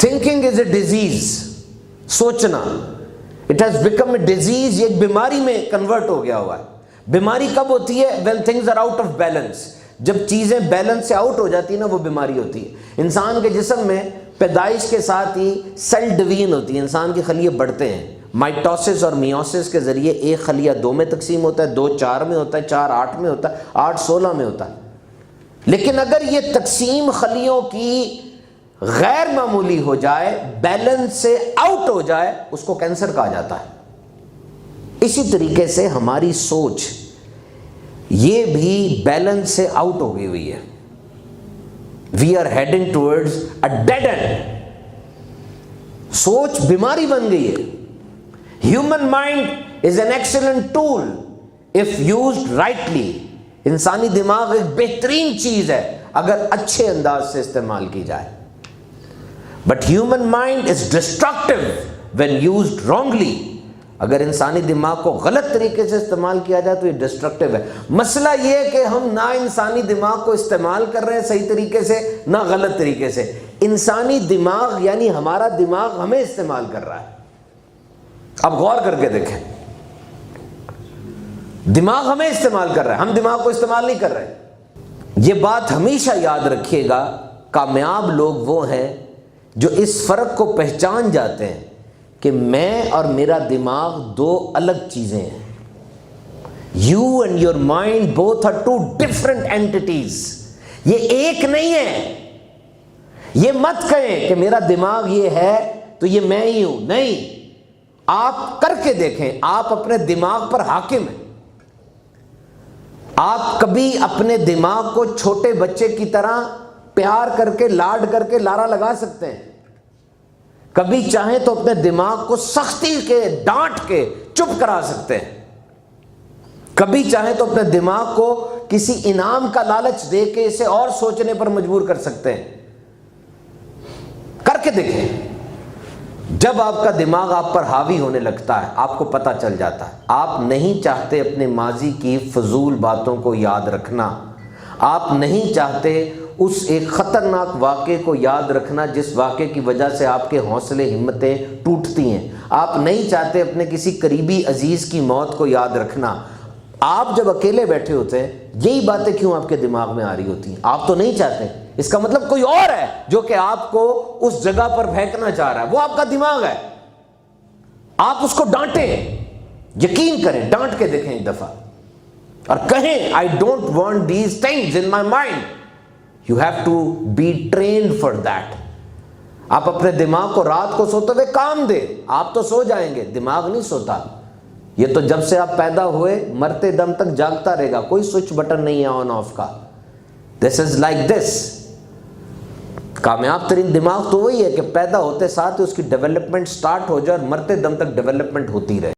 Thinking is a disease, سوچنا، it has become a disease, یہ ایک بیماری میں کنورٹ ہو گیا ہوا ہے۔ بیماری کب ہوتی ہے؟ when things are out of balance، جب چیزیں بیلنس سے آؤٹ ہو جاتی ہیں نا وہ بیماری ہوتی ہے۔ انسان کے جسم میں پیدائش کے ساتھ ہی سیل ڈویژن ہوتی ہے، انسان کے خلیے بڑھتے ہیں، مائٹوسس اور میوسس کے ذریعے ایک خلیہ 2 میں تقسیم ہوتا ہے، 2 4 میں ہوتا ہے، 4 8 میں ہوتا ہے، 8 16 میں ہوتا ہے۔ لیکن اگر یہ تقسیم خلیوں کی غیر معمولی ہو جائے، بیلنس سے آؤٹ ہو جائے، اس کو کینسر کہا جاتا ہے۔ اسی طریقے سے ہماری سوچ یہ بھی بیلنس سے آؤٹ ہو گئی ہوئی ہے۔ We are heading towards a dead end, سوچ بیماری بن گئی ہے۔ Human mind is an excellent tool if used rightly, انسانی دماغ ایک بہترین چیز ہے اگر اچھے انداز سے استعمال کی جائے، but human mind is destructive when used wrongly, اگر انسانی دماغ کو غلط طریقے سے استعمال کیا جائے تو یہ ڈسٹرکٹیو ہے۔ مسئلہ یہ ہے کہ ہم نہ انسانی دماغ کو استعمال کر رہے ہیں صحیح طریقے سے، نہ غلط طریقے سے۔ انسانی دماغ یعنی ہمارا دماغ ہمیں استعمال کر رہا ہے۔ اب غور کر کے دیکھیں، دماغ ہمیں استعمال کر رہا ہے، ہم دماغ کو استعمال نہیں کر رہے۔ یہ بات ہمیشہ یاد رکھیے گا، کامیاب لوگ وہ ہیں جو اس فرق کو پہچان جاتے ہیں کہ میں اور میرا دماغ 2 الگ چیزیں ہیں۔ You and your mind both are 2 different entities, یہ ایک نہیں ہے۔ یہ مت کہیں کہ میرا دماغ یہ ہے تو یہ میں ہی ہوں، نہیں، آپ کر کے دیکھیں، آپ اپنے دماغ پر حاکم ہیں۔ آپ کبھی اپنے دماغ کو چھوٹے بچے کی طرح پیار کر کے، لاڈ کر کے لارا لگا سکتے ہیں، کبھی چاہیں تو اپنے دماغ کو سختی کے ڈانٹ کے چپ کرا سکتے ہیں، کبھی چاہیں تو اپنے دماغ کو کسی انعام کا لالچ دے کے اسے اور سوچنے پر مجبور کر سکتے ہیں۔ کر کے دیکھیں، جب آپ کا دماغ آپ پر حاوی ہونے لگتا ہے آپ کو پتہ چل جاتا ہے آپ نہیں چاہتے اپنے ماضی کی فضول باتوں کو یاد رکھنا، آپ نہیں چاہتے اس ایک خطرناک واقعے کو یاد رکھنا جس واقعے کی وجہ سے آپ کے حوصلے ہمتیں ٹوٹتی ہیں، آپ نہیں چاہتے اپنے کسی قریبی عزیز کی موت کو یاد رکھنا۔ آپ جب اکیلے بیٹھے ہوتے ہیں یہی باتیں کیوں آپ کے دماغ میں آ رہی ہوتی ہیں؟ آپ تو نہیں چاہتے، اس کا مطلب کوئی اور ہے جو کہ آپ کو اس جگہ پر پھینکنا چاہ رہا ہے، وہ آپ کا دماغ ہے۔ آپ اس کو ڈانٹیں، یقین کریں، ڈانٹ کے دیکھیں ایک دفعہ اور کہیں I don't want these things in my mind. You have to be trained for that. آپ اپنے دماغ کو رات کو سوتے ہوئے کام دیں، آپ تو سو جائیں گے، دماغ نہیں سوتا۔ یہ تو جب سے آپ پیدا ہوئے مرتے دم تک جاگتا رہے گا، کوئی سوئچ بٹن نہیں ہے آن آف کا۔ This is like this. کامیاب ترین دماغ تو وہی ہے کہ پیدا ہوتے ساتھ اس کی ڈیولپمنٹ سٹارٹ ہو جائے اور مرتے دم تک ڈیولپمنٹ ہوتی رہے۔